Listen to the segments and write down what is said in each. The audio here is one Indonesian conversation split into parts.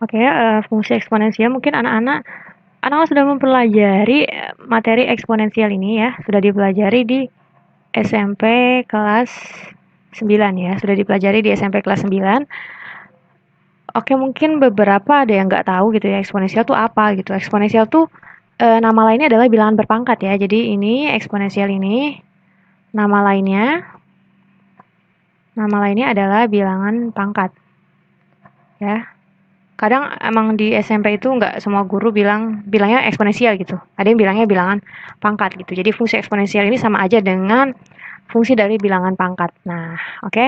Oke, fungsi eksponensial mungkin anak-anak sudah mempelajari materi eksponensial ini ya, sudah dipelajari di SMP kelas 9 ya, sudah dipelajari di SMP kelas 9. Oke, mungkin beberapa ada yang nggak tahu gitu ya, eksponensial tuh apa gitu. Eksponensial tuh nama lainnya adalah bilangan berpangkat ya. Jadi ini eksponensial ini nama lainnya adalah bilangan pangkat ya. Kadang emang di SMP itu nggak semua guru bilangnya eksponensial gitu. Ada yang bilangnya bilangan pangkat gitu. Jadi fungsi eksponensial ini sama aja dengan fungsi dari bilangan pangkat. Nah, oke.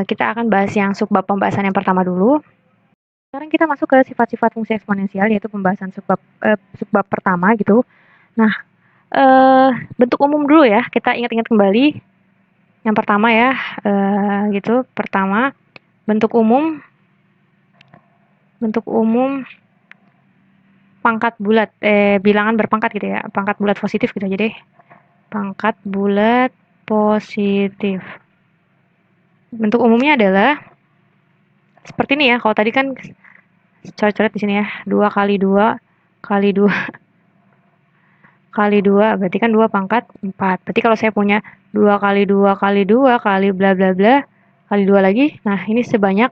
Kita akan bahas yang subbab pembahasan yang pertama dulu. Sekarang kita masuk ke sifat-sifat fungsi eksponensial, yaitu pembahasan subbab pertama gitu. Nah, bentuk umum dulu ya. Kita ingat-ingat kembali. Yang pertama ya, gitu. Pertama, bentuk umum pangkat bulat, bilangan berpangkat gitu ya, pangkat bulat positif gitu aja deh. Pangkat bulat positif. Bentuk umumnya adalah seperti ini ya. Kalau tadi kan coret-coret di sini ya, 2 kali 2 kali 2 kali 2 berarti kan 2 pangkat 4. Berarti kalau saya punya 2 kali 2 kali 2 kali bla bla bla kali 2 lagi, nah ini sebanyak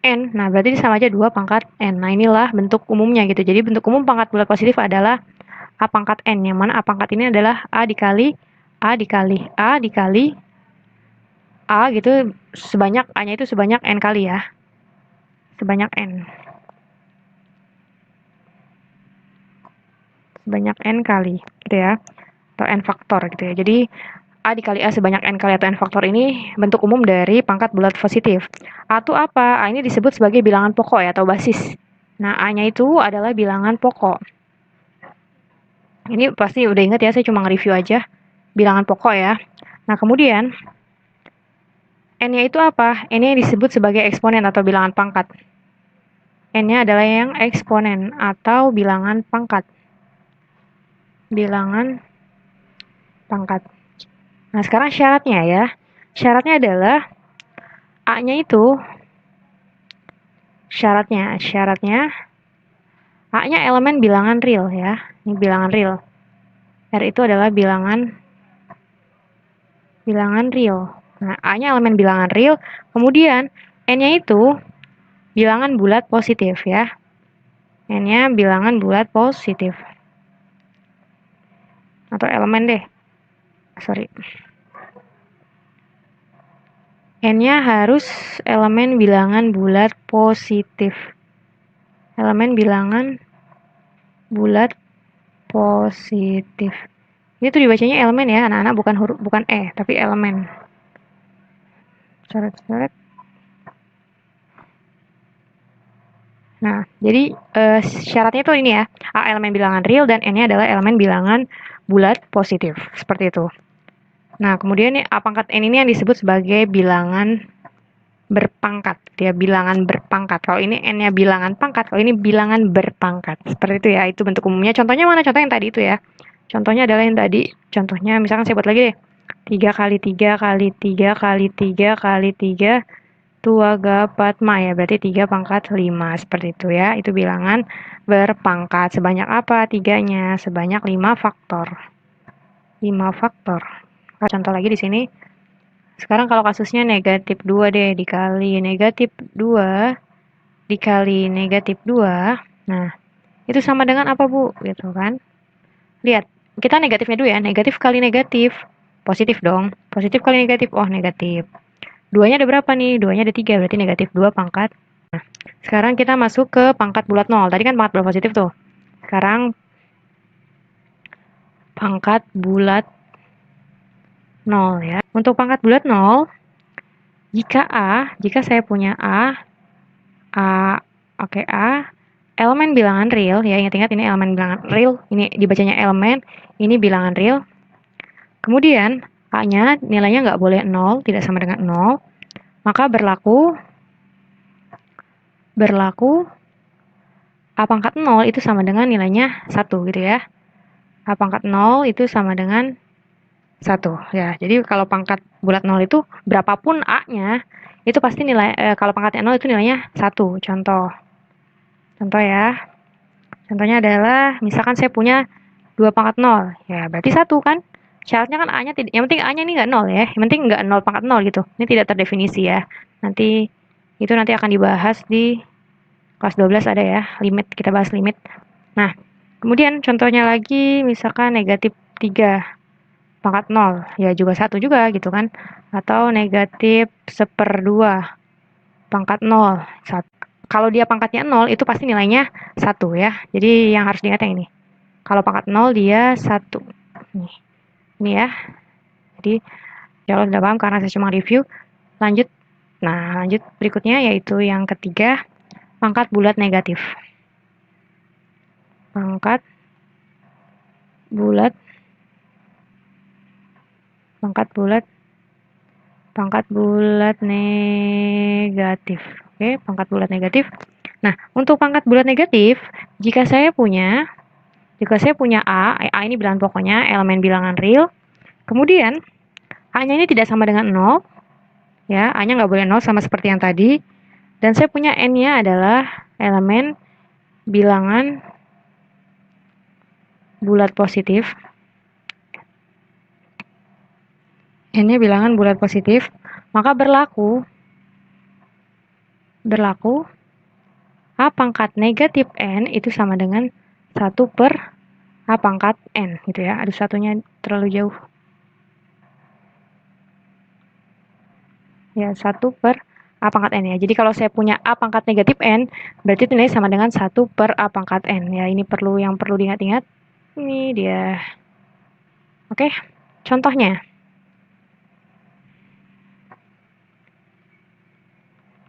n. Nah, berarti sama aja 2 pangkat n. Nah, inilah bentuk umumnya gitu. Jadi bentuk umum pangkat bulat positif adalah A pangkat n, yang mana A pangkat ini adalah A dikali A dikali A dikali A gitu, sebanyak A-nya itu sebanyak n kali ya. Sebanyak n. Sebanyak n kali gitu ya. Atau n faktor gitu ya. Jadi A dikali A sebanyak n kali atau n faktor ini bentuk umum dari pangkat bulat positif. A itu apa? A ini disebut sebagai bilangan pokok ya, atau basis. Nah, A-nya itu adalah bilangan pokok. Ini pasti udah inget ya, saya cuma nge-review aja. Bilangan pokok ya. Nah, kemudian N-nya itu apa? N-nya disebut sebagai eksponen atau bilangan pangkat. N-nya adalah yang eksponen atau bilangan pangkat. Bilangan pangkat. Nah, sekarang syaratnya ya. Syaratnya adalah A-nya itu syaratnya A-nya elemen bilangan real ya. Ini bilangan real. R itu adalah bilangan real. Nah, A-nya elemen bilangan real, kemudian N-nya itu bilangan bulat positif ya. N-nya bilangan bulat positif. Atau elemen deh. Sorry. N-nya harus elemen bilangan bulat positif. Elemen bilangan bulat positif. Ini tuh dibacanya elemen ya, anak-anak, bukan tapi elemen. Coret-coret. Nah, jadi syaratnya tuh ini ya, A elemen bilangan real dan N-nya adalah elemen bilangan bulat positif. Seperti itu. Nah, kemudian nih A pangkat N ini yang disebut sebagai bilangan berpangkat. Ya, bilangan berpangkat. Kalau ini N-nya bilangan pangkat, kalau ini bilangan berpangkat. Seperti itu ya, itu bentuk umumnya. Contohnya mana? Contoh yang tadi itu ya. Contohnya adalah yang tadi. Contohnya misalkan saya buat lagi deh. 3 kali 3 kali 3 kali 3 kali 3 tua gapat ma ya, berarti 3 pangkat 5. Seperti itu ya. Itu bilangan berpangkat. Sebanyak apa? 3-nya. Sebanyak 5 faktor. 5 faktor. Contoh lagi di sini. Sekarang kalau kasusnya negatif 2 deh, dikali negatif 2, dikali negatif 2. Nah, itu sama dengan apa, Bu? Gitu kan. Lihat, kita negatifnya dulu ya. Negatif kali negatif. Positif dong. Positif kali negatif. Oh, negatif. 2-nya ada berapa nih? 2-nya ada 3, berarti negatif 2 pangkat. Nah, sekarang kita masuk ke pangkat bulat 0. Tadi kan pangkat bulat positif tuh. Sekarang pangkat bulat 0 ya. Untuk pangkat bulat 0, jika saya punya oke, elemen bilangan real ya, ingat-ingat ini elemen bilangan real, ini dibacanya elemen, ini bilangan real. Kemudian A-nya nilainya nggak boleh 0, tidak sama dengan 0, maka berlaku A pangkat 0 itu sama dengan nilainya 1 gitu ya. A pangkat 0 itu sama dengan 1 ya. Jadi kalau pangkat bulat 0 itu berapapun A-nya, itu pasti nilai, kalau pangkatnya 0 itu nilainya 1. Contoh ya. Contohnya adalah misalkan saya punya 2 pangkat 0, ya berarti 1 kan. Syaratnya kan A-nya tidak, yang penting A-nya ini nggak 0 ya, yang penting nggak 0 pangkat 0 gitu. Ini tidak terdefinisi ya. Nanti itu nanti akan dibahas di kelas 12 ada ya, limit, kita bahas limit. Nah, kemudian contohnya lagi misalkan negatif 3 pangkat 0, ya juga 1 juga gitu kan. Atau negatif 1/2 pangkat 0. Kalau dia pangkatnya 0 itu pasti nilainya 1 ya. Jadi yang harus diingat yang ini. Kalau pangkat 0 dia 1. Nih. Ini ya. Jadi kalau sudah paham karena saya cuma review. Lanjut. Nah, lanjut berikutnya yaitu yang ketiga, pangkat bulat negatif. Pangkat bulat negatif. Oke, pangkat bulat negatif. Nah, untuk pangkat bulat negatif, jika saya punya A ini bilangan pokoknya, elemen bilangan real. Kemudian A-nya ini tidak sama dengan 0, ya, A-nya nggak boleh 0 sama seperti yang tadi. Dan saya punya N-nya adalah elemen bilangan bulat positif. N-nya bilangan bulat positif, maka berlaku A pangkat negatif N itu sama dengan 1 per A pangkat N gitu ya. Aduh, satunya terlalu jauh. Ya, 1 per A pangkat N ya. Jadi kalau saya punya A pangkat negatif N, berarti nilainya sama dengan 1 per A pangkat N. Ya, ini yang perlu diingat-ingat. Ini dia. Oke, contohnya.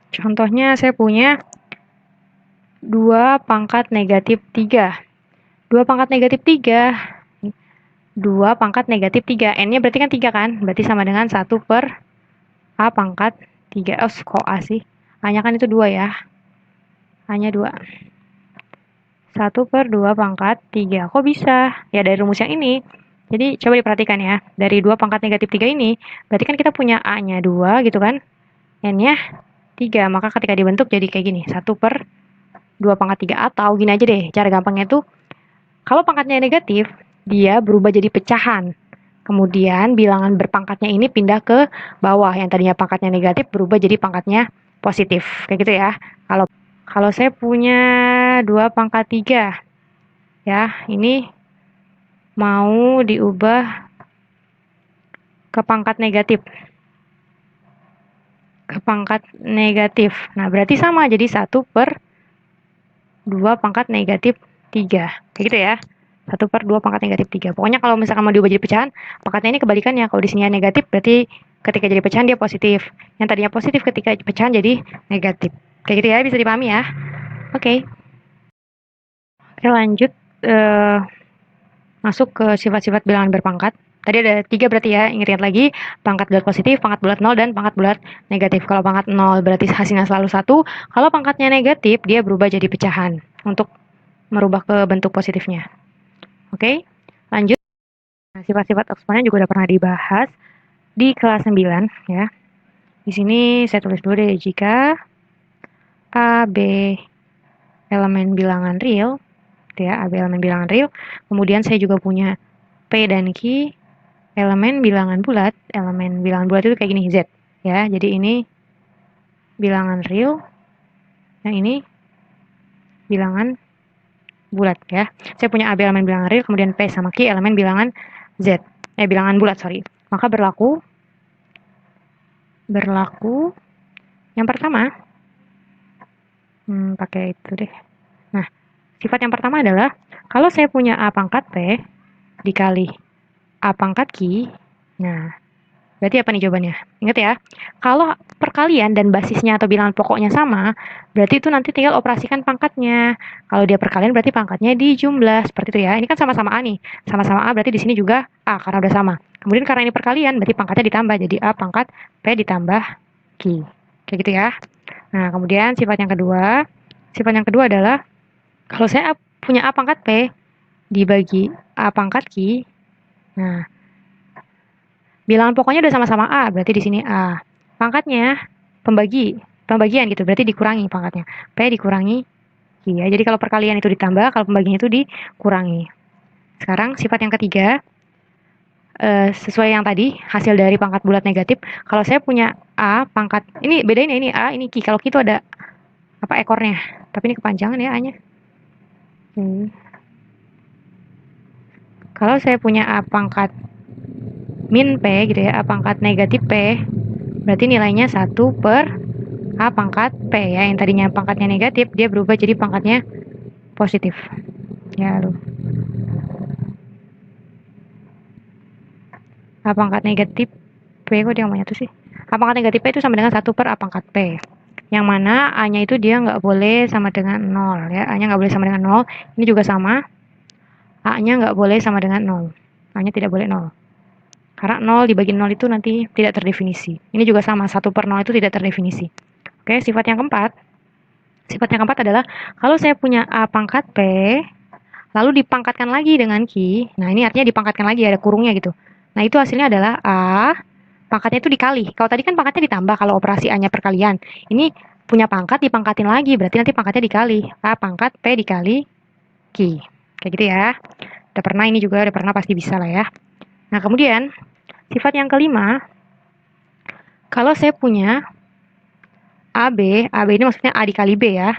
Contohnya saya punya 2 pangkat negatif 3. 2 pangkat negatif 3. 2 pangkat negatif 3. N-nya berarti kan 3 kan? Berarti sama dengan 1 per A pangkat 3. Oh, kok A sih? A-nya kan itu 2 ya. A-nya 2. 1 per 2 pangkat 3. Kok bisa? Ya dari rumus yang ini. Jadi coba diperhatikan ya. Dari 2 pangkat negatif 3 ini, berarti kan kita punya A-nya 2 gitu kan. N-nya 3. Maka ketika dibentuk jadi kayak gini. 1 per 2 pangkat 3. Atau gini aja deh. Cara gampangnya tuh, kalau pangkatnya negatif, dia berubah jadi pecahan. Kemudian bilangan berpangkatnya ini pindah ke bawah. Yang tadinya pangkatnya negatif berubah jadi pangkatnya positif. Kayak gitu ya. Kalau saya punya 2 pangkat 3, ya, ini mau diubah ke pangkat negatif. Nah, berarti sama, jadi 1 per 2 pangkat negatif 3. Kayak gitu ya. 1 per 2 pangkat negatif 3. Pokoknya kalau misalkan mau diubah jadi pecahan, pangkatnya ini kebalikannya. Kalau di sini negatif, berarti ketika jadi pecahan dia positif. Yang tadinya positif ketika pecahan jadi negatif. Kayak gitu ya, bisa dipahami ya. Oke. Oke, lanjut. Masuk ke sifat-sifat bilangan berpangkat. Tadi ada 3 berarti ya, ingat lagi, pangkat bulat positif, pangkat bulat 0, dan pangkat bulat negatif. Kalau pangkat 0 berarti hasilnya selalu 1, kalau pangkatnya negatif, dia berubah jadi pecahan untuk merubah ke bentuk positifnya. Oke, lanjut. Nah, sifat-sifat eksponen juga udah pernah dibahas di kelas 9 ya. Di sini saya tulis dulu deh, jika A, B elemen bilangan real, ya, A, B elemen bilangan real, kemudian saya juga punya P dan Q elemen bilangan bulat itu kayak gini, Z ya. Jadi ini bilangan real, yang ini bilangan bulat ya. Saya punya A, B elemen bilangan real, kemudian P sama Q elemen bilangan Z, bilangan bulat, sorry. Maka berlaku yang pertama, pakai itu deh. Nah, sifat yang pertama adalah kalau saya punya A pangkat P dikali A pangkat Q, nah, berarti apa nih jawabannya? Ingat ya, kalau perkalian dan basisnya atau bilangan pokoknya sama, berarti itu nanti tinggal operasikan pangkatnya. Kalau dia perkalian berarti pangkatnya dijumlah, seperti itu ya. Ini kan sama-sama A nih, sama-sama A berarti di sini juga A karena udah sama. Kemudian karena ini perkalian berarti pangkatnya ditambah, jadi A pangkat P ditambah Q. Kayak gitu ya. Nah, kemudian sifat yang kedua adalah kalau saya punya A pangkat P dibagi A pangkat Q, nah, bilangan pokoknya udah sama-sama A, berarti di sini A. Pangkatnya pembagian gitu, berarti dikurangi pangkatnya. P dikurangi Q ya. Jadi kalau perkalian itu ditambah, kalau pembagian itu dikurangi. Sekarang sifat yang ketiga, sesuai yang tadi, hasil dari pangkat bulat negatif. Kalau saya punya A pangkat, ini bedain ya, ini A, ini Q. Kalau Q itu ada apa ekornya, tapi ini kepanjangan ya A-nya. Kalau saya punya A pangkat min P gitu ya, A pangkat negatif P, berarti nilainya 1 per A pangkat P ya, yang tadinya pangkatnya negatif, dia berubah jadi pangkatnya positif. Ya, A pangkat negatif P, kok dia ngomongnya tuh sih? A pangkat negatif P itu sama dengan 1 per A pangkat P. Yang mana A-nya itu dia nggak boleh sama dengan 0 ya, A-nya nggak boleh sama dengan 0. Ini juga sama, A-nya nggak boleh sama dengan 0. A-nya tidak boleh 0. Karena 0 dibagi 0 itu nanti tidak terdefinisi. Ini juga sama, 1 per 0 itu tidak terdefinisi. Oke, sifat yang keempat. Sifat yang keempat adalah, kalau saya punya A pangkat P, lalu dipangkatkan lagi dengan Q, nah ini artinya dipangkatkan lagi, ada kurungnya gitu. Nah itu hasilnya adalah A, pangkatnya itu dikali. Kalau tadi kan pangkatnya ditambah, kalau operasi A-nya perkalian. Ini punya pangkat, dipangkatin lagi, berarti nanti pangkatnya dikali. A pangkat P dikali Q. Kayak gitu ya. Udah pernah, ini juga udah pernah, pasti bisa lah ya. Nah kemudian, sifat yang kelima, kalau saya punya AB ini maksudnya A dikali B ya.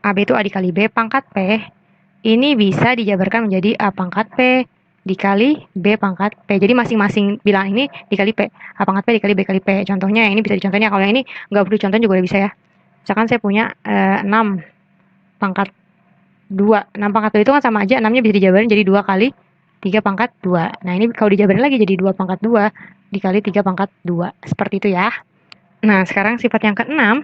AB itu A dikali B, pangkat P, ini bisa dijabarkan menjadi A pangkat P dikali B pangkat P. Jadi masing-masing bilangan ini dikali P. A pangkat P dikali B kali P. Contohnya yang ini bisa dicontohnya, kalau yang ini nggak perlu contoh juga udah bisa ya. Misalkan saya punya 6 pangkat 2. 6 pangkat 2 itu kan sama aja, 6-nya bisa dijabarin jadi 2 kali 3 pangkat 2. Nah ini kalau dijabarin lagi jadi 2 pangkat 2 dikali 3 pangkat 2. Seperti itu ya. Nah sekarang sifat yang keenam,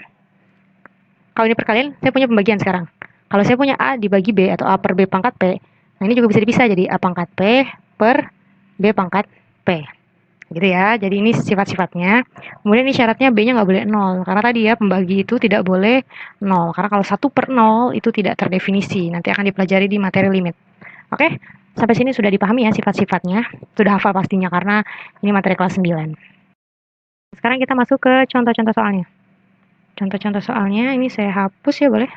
kalau ini perkalian, saya punya pembagian sekarang. Kalau saya punya A dibagi B atau A per B pangkat P, nah ini juga bisa dipisah jadi A pangkat P per B pangkat P. Gitu ya, jadi ini sifat-sifatnya. Kemudian ini syaratnya B-nya nggak boleh 0, karena tadi ya pembagi itu tidak boleh 0. Karena kalau 1 per 0 itu tidak terdefinisi, nanti akan dipelajari di materi limit. Oke, sampai sini sudah dipahami ya sifat-sifatnya. Sudah hafal pastinya karena ini materi kelas 9. Sekarang kita masuk ke contoh-contoh soalnya. Contoh-contoh soalnya ini saya hapus ya, boleh?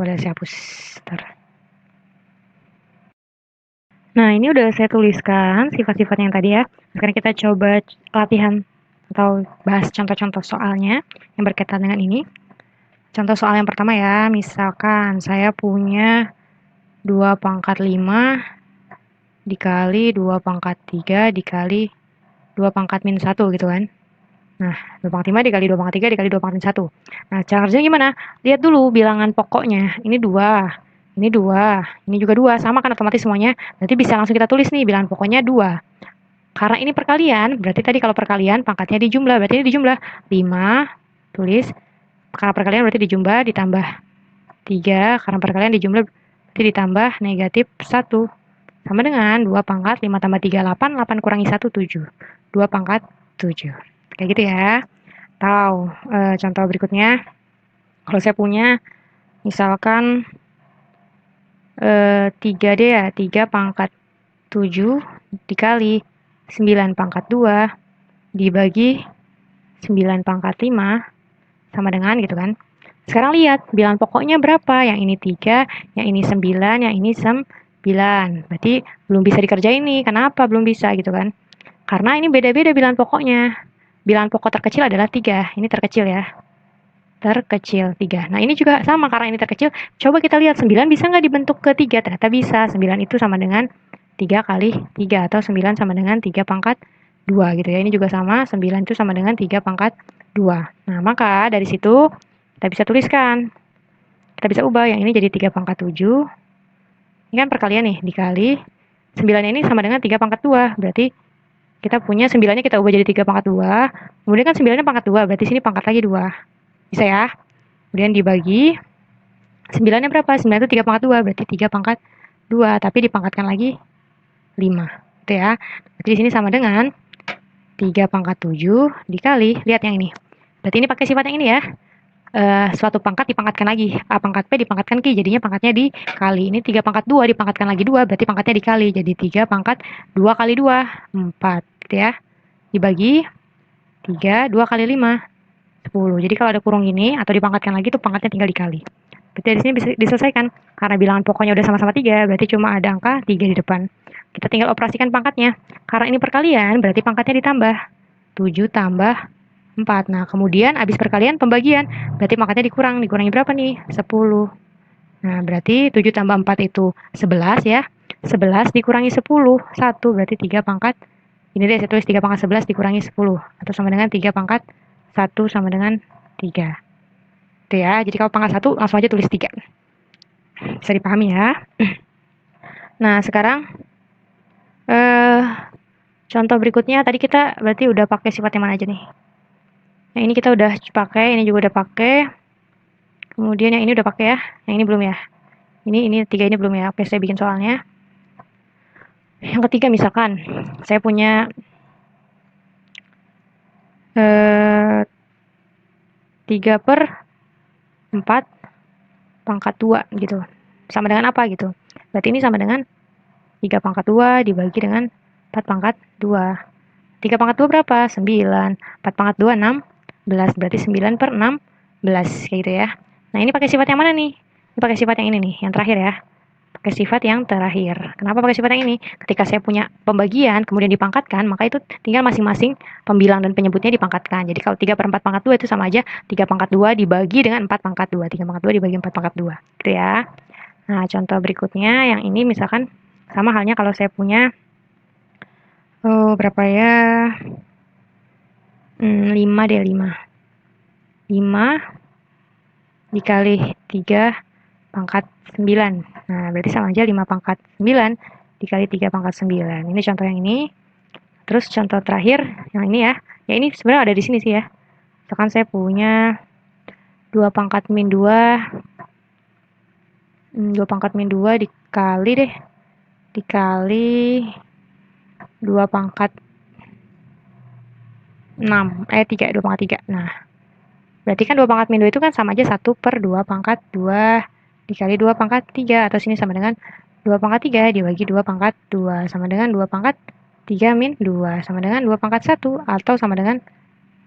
Boleh saya hapus. Bentar. Nah, ini udah saya tuliskan sifat-sifat yang tadi ya. Sekarang kita coba latihan atau bahas contoh-contoh soalnya yang berkaitan dengan ini. Contoh soal yang pertama ya, misalkan saya punya 2 pangkat 5 dikali 2 pangkat 3 dikali 2 pangkat min 1 gitu kan. Nah, 2 pangkat 5 dikali 2 pangkat 3 dikali 2 pangkat min 1. Nah, cara kerjanya gimana? Lihat dulu bilangan pokoknya. Ini 2, ini 2, ini juga 2. Sama kan otomatis semuanya. Nanti bisa langsung kita tulis nih bilangan pokoknya 2. Karena ini perkalian, berarti tadi kalau perkalian pangkatnya dijumlah. Berarti ini dijumlah 5, tulis. Karena perkalian berarti dijumlah ditambah 3. Karena perkalian dijumlah berarti ditambah negatif 1. Sama dengan 2 pangkat 5 tambah 3, 8. 8 kurangi 1, 7. 2 pangkat 7. Kayak gitu ya. Atau contoh berikutnya, kalau saya punya misalkan 3 deh ya, 3 pangkat 7 dikali 9 pangkat 2 dibagi 9 pangkat 5 sama dengan gitu kan. Sekarang lihat bilangan pokoknya berapa, yang ini 3, yang ini 9, yang ini 9. Berarti belum bisa dikerjain nih, kenapa belum bisa gitu kan. Karena ini beda-beda bilangan pokoknya. Bilangan pokok terkecil adalah 3, ini terkecil ya. Terkecil 3. Nah ini juga sama, karena ini terkecil, coba kita lihat 9 bisa nggak dibentuk ke 3? Ternyata bisa, 9 itu sama dengan 3 kali 3, atau 9 sama dengan 3 pangkat 2 gitu ya. Ini juga sama, 9 itu sama dengan 3 pangkat 2. Nah maka dari situ kita bisa tuliskan, kita bisa ubah yang ini jadi 3 pangkat 7. Ini kan perkalian nih, dikali 9 ini sama dengan 3 pangkat 2, berarti kita punya 9-nya kita ubah jadi 3 pangkat 2, kemudian kan 9-nya pangkat 2, berarti sini pangkat lagi 2. Bisa ya? Kemudian dibagi 9-nya berapa? 9 itu 3 pangkat 2, berarti 3 pangkat 2, tapi dipangkatkan lagi 5. Gitu ya. Berarti di sini sama dengan 3 pangkat 7 dikali, lihat yang ini. Berarti ini pakai sifat yang ini ya. Suatu pangkat dipangkatkan lagi. A pangkat P dipangkatkan Q, jadinya pangkatnya dikali. Ini 3 pangkat 2 dipangkatkan lagi 2, berarti pangkatnya dikali. Jadi 3 pangkat 2 kali 2, 4. Gitu ya. Dibagi 3, 2 kali 5. 10. Jadi kalau ada kurung gini atau dipangkatkan lagi tuh pangkatnya tinggal dikali. Berarti di sini bisa diselesaikan. Karena bilangan pokoknya udah sama-sama 3, berarti cuma ada angka 3 di depan. Kita tinggal operasikan pangkatnya. Karena ini perkalian, berarti pangkatnya ditambah. 7 tambah 4. Nah, kemudian habis perkalian pembagian, berarti pangkatnya dikurang. Dikurangi berapa nih? 10. Nah, berarti 7 tambah 4 itu 11 ya. 11 dikurangi 10, 1 berarti 3 pangkat. Ini deh saya tulis 3 pangkat 11 dikurangi 10 atau sama dengan 3 pangkat 1 sama dengan 3. Itu ya. Jadi kalau pangkat 1 langsung aja tulis 3. Bisa dipahami ya. Nah, sekarang contoh berikutnya tadi kita berarti udah pakai sifat yang mana aja nih? Yang ini kita udah pakai, ini juga udah pakai. Kemudian yang ini udah pakai ya. Yang ini belum ya. Ini 3 ini belum ya. Oke, saya bikin soalnya. Yang ketiga misalkan saya punya 3/4 pangkat 2 gitu. Sama dengan apa gitu. Berarti ini sama dengan 3 pangkat 2 dibagi dengan 4 pangkat 2. 3 pangkat 2 berapa? 9. 4 pangkat 2, 16. Berarti 9/16. Kayak gitu ya. Nah, ini pakai sifat yang mana nih? Ini pakai sifat yang ini nih, yang terakhir ya. Pakai sifat yang terakhir. Kenapa pakai sifat yang ini? Ketika saya punya pembagian, kemudian dipangkatkan, maka itu tinggal masing-masing pembilang dan penyebutnya dipangkatkan. Jadi kalau 3/4 pangkat 2 itu sama aja 3 pangkat 2 dibagi dengan 4 pangkat 2. 3 pangkat 2 dibagi 4 pangkat 2. Gitu ya. Nah, contoh berikutnya yang ini misalkan sama halnya kalau saya punya berapa ya? 5 deh, 5. 5 dikali 3 pangkat 9. Nah, berarti sama aja 5 pangkat 9 dikali 3 pangkat 9. Ini contoh yang ini. Terus contoh terakhir yang ini ya. Ya ini sebenarnya ada di sini sih ya. Misalkan saya punya 2 pangkat min 2. 2 pangkat min 2 dikali deh. Dikali 2 pangkat 6. 3, 2 pangkat 3. Nah, berarti kan 2 pangkat min 2 itu kan sama aja 1/2 pangkat 2 dikali 2 pangkat 3. Atau sini sama dengan 2 pangkat 3 dibagi 2 pangkat 2. Sama dengan 2 pangkat 3 min 2. Sama dengan 2 pangkat 1. Atau sama dengan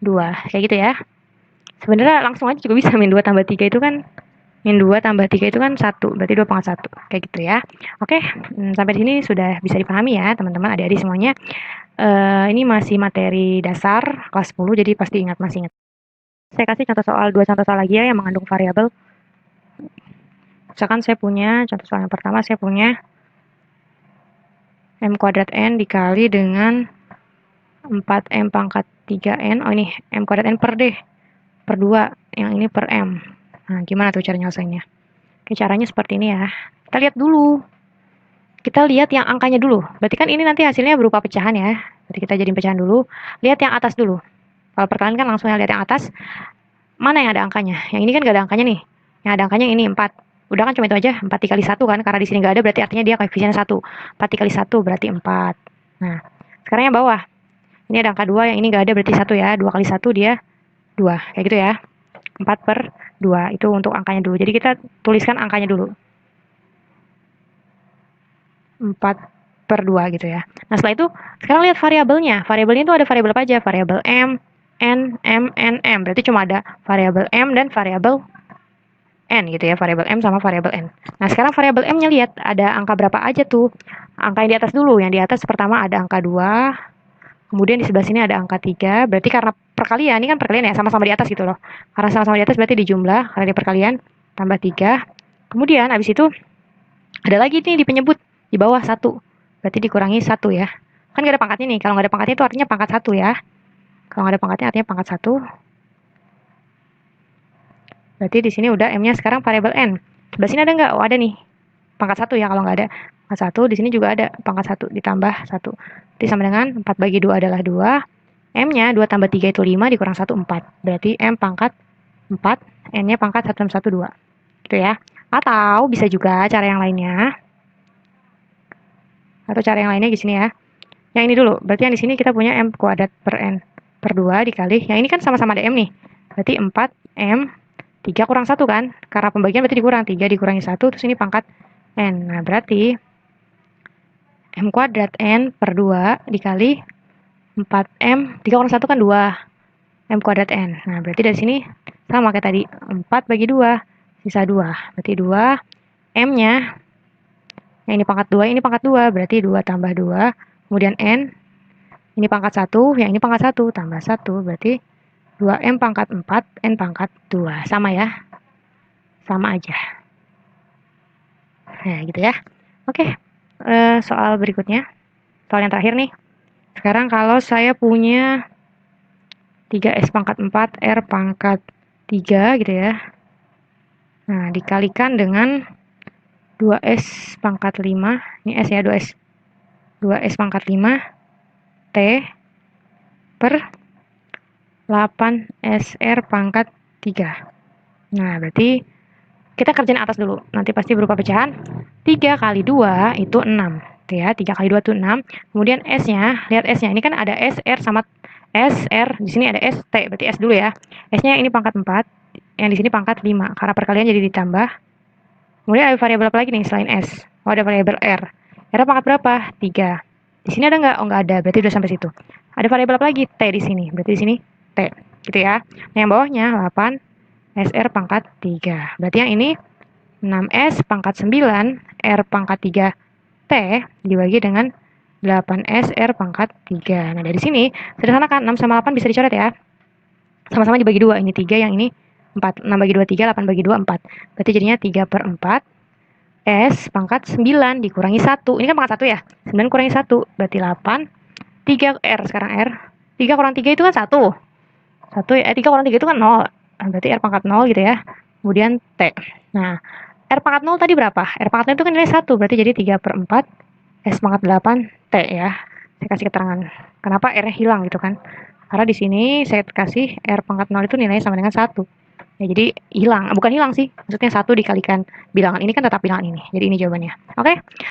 2. Kayak gitu ya. Sebenarnya langsung aja juga bisa min 2 tambah 3 itu kan. Min 2 tambah 3 itu kan 1. Berarti 2 pangkat 1. Kayak gitu ya. Oke, sampai di sini sudah bisa dipahami ya teman-teman adik-adik semuanya. Ini masih materi dasar kelas 10, jadi pasti masih ingat. Saya kasih contoh soal, 2 contoh soal lagi ya yang mengandung variabel. Misalkan saya punya, contoh soal yang pertama saya punya M kuadrat N dikali dengan 4M pangkat 3N. Oh ini M kuadrat N per D, per 2. Yang ini per M. Nah, gimana tuh cara nyelesainnya? Oke, caranya seperti ini ya. Kita lihat dulu. Kita lihat yang angkanya dulu. Berarti kan ini nanti hasilnya berupa pecahan ya. Berarti kita jadiin pecahan dulu. Lihat yang atas dulu. Kalau perkalian kan langsung lihat yang atas. Mana yang ada angkanya? Yang ini kan gak ada angkanya nih. Yang ada angkanya ini 4. Udah kan cuma itu aja, 4 dikali 1 kan. Karena di sini gak ada berarti artinya dia koefisien 1. 4 dikali 1 berarti 4. Nah, sekarang yang bawah. Ini ada angka 2, yang ini gak ada berarti 1 ya. 2 kali 1 dia 2. Kayak gitu ya. 4/2. Itu untuk angkanya dulu. Jadi kita tuliskan angkanya dulu. 4/2 gitu ya. Nah, setelah itu sekarang lihat variabelnya. Variabelnya itu ada variabel apa aja? Variabel M, N, M, N, M. Berarti cuma ada variabel M dan variabel N gitu ya. Variabel M sama variabel N. Nah, sekarang variabel M-nya lihat ada angka berapa aja tuh. Angka yang di atas dulu. Yang di atas pertama ada angka 2. Kemudian di sebelah sini ada angka 3. Berarti karena perkalian, ini kan perkalian ya, sama-sama di atas gitu loh. Karena sama-sama di atas berarti dijumlah, karena di perkalian tambah 3. Kemudian habis itu ada lagi nih di penyebut di bawah 1. Berarti dikurangi 1 ya. Kan gak ada pangkatnya nih. Kalau gak ada pangkatnya itu artinya pangkat 1 ya. Kalau gak ada pangkatnya artinya pangkat 1. Berarti di sini udah M-nya sekarang variabel N. Sebelah sini ada nggak? Oh, ada nih. Pangkat 1 ya kalau nggak ada. Pangkat 1, di sini juga ada pangkat 1 ditambah 1. Jadi sama dengan 4 bagi 2 adalah 2. M-nya 2 tambah 3 itu 5, dikurang 1, 4. Berarti M pangkat 4, N-nya pangkat 1 1, 2. Gitu ya. Atau bisa juga cara yang lainnya. Atau cara yang lainnya di sini ya. Yang ini dulu. Berarti yang di sini kita punya M kuadrat per N per 2 dikali. Yang ini kan sama-sama ada M nih. Berarti 4M 3 kurang 1 kan? Karena pembagian berarti dikurang. 3 dikurangi 1, terus ini pangkat N. Nah, berarti M kuadrat N per 2 dikali 4M. 3 kurang 1 kan 2. M kuadrat N. Nah, berarti dari sini sama kayak tadi, 4 bagi 2, sisa 2. Berarti 2, M-nya, yang ini pangkat 2, ini pangkat 2, berarti 2 tambah 2, kemudian N, ini pangkat 1, yang ini pangkat 1, tambah 1, berarti 2M pangkat 4, N pangkat 2. Sama ya? Sama aja. Nah, gitu ya. Oke, soal berikutnya. Soal yang terakhir nih. Sekarang kalau saya punya 3S pangkat 4, R pangkat 3 gitu ya. Nah, dikalikan dengan 2S pangkat 5, ini S ya, 2S. 2S pangkat 5, T per 8SR pangkat 3. Nah, berarti kita kerjain atas dulu. Nanti pasti berupa pecahan. 3 kali 2 itu 6. Tuh ya, 3 kali 2 itu 6. Kemudian S-nya, lihat S-nya. Ini kan ada S, R sama S, R. Di sini ada S, T. Berarti S dulu ya. S-nya ini pangkat 4. Yang di sini pangkat 5. Karena perkalian jadi ditambah. Kemudian ada variabel apa lagi nih selain S? Oh, ada variabel R. R pangkat berapa? 3. Di sini ada nggak? Oh, nggak ada. Berarti udah sampai situ. Ada variabel apa lagi? T di sini. Berarti di sini T. Gitu ya. Nah, yang bawahnya 8 SR pangkat 3. Berarti yang ini 6S pangkat 9 R pangkat 3 T dibagi dengan 8S R pangkat 3. Nah, dari sini sederhanakan 6 sama 8 bisa dicoret ya. Sama-sama dibagi 2. Ini 3, yang ini 4. 6 bagi 2 3, 8 bagi 2 4. Berarti jadinya 3/4 S pangkat 9 dikurangi 1. Ini kan pangkat 1 ya. 9 kurangi 1 berarti 8. 3 R sekarang R. 3 kurang 3 itu kan 1. 3 kurang 3 itu kan 0. Berarti R pangkat 0 gitu ya. Kemudian T. Nah, R pangkat 0 tadi berapa? R pangkat 0 itu kan nilai 1. Berarti jadi 3/4 S pangkat 8 T ya. Saya kasih keterangan. Kenapa R-nya hilang gitu kan. Karena di sini saya kasih R pangkat 0 itu nilainya sama dengan 1. Ya, jadi hilang. Bukan hilang sih. Maksudnya 1 dikalikan bilangan ini kan tetap bilangan ini. Jadi ini jawabannya. Oke.